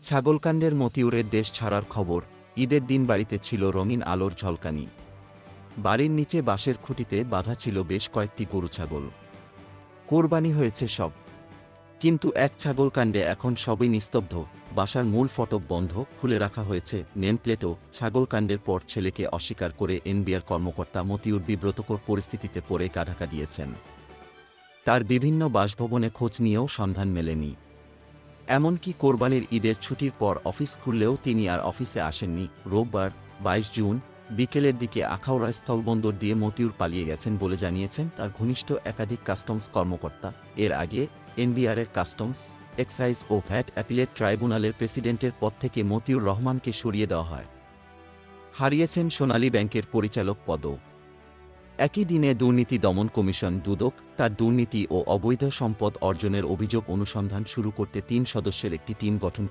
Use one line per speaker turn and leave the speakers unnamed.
ছাগলকাণ্ডের মতিউরের দেশ ছাড়ার খবর। ঈদের দিন বাড়িতে ছিল রঙিন আলোর ঝলকানি। বাড়ির নিচে বাঁশের খুঁটিতে বাঁধা ছিল বেশ কয়েকটি গরু ছাগল। কোরবানি হয়েছে সব, কিন্তু এক ছাগলকাণ্ডে এখন সবই নিস্তব্ধ। বাসার মূল ফটক বন্ধ, খুলে রাখা হয়েছে নেমপ্লেটও। ছাগলকাণ্ডের পর ছেলেকে অস্বীকার করে এনবিআর কর্মকর্তা মতিউর বিব্রতকর পরিস্থিতিতে পড়ে গা-ঢাকা দিয়েছেন। তার বিভিন্ন বাসভবনে খোঁজ নিয়েও সন্ধান মেলেনি। এমনকি কোরবানির ঈদের ছুটির পর অফিস খুললেও তিনি আর অফিসে আসেননি। রোববার ২২ জুন বিকেলের দিকে আখাউড়া স্থলবন্দর দিয়ে মতিউর পালিয়ে গেছেন বলে জানিয়েছেন তার ঘনিষ্ঠ একাধিক কাস্টমস কর্মকর্তা। এর আগে এনবিআরের কাস্টমস, এক্সাইজ ও ভ্যাট অ্যাপিলেট ট্রাইব্যুনালের প্রেসিডেন্টের পদ থেকে মতিউর রহমানকে সরিয়ে দেওয়া হয়। হারিয়েছেন সোনালী ব্যাংকের পরিচালক পদও। একই দিনে দুর্নীতি দমন কমিশন দুদক তার দুর্নীতি ও অবৈধ সম্পদ অর্জনের অভিযোগ অনুসন্ধান শুরু করতে ৩ সদস্যের একটি টিম গঠন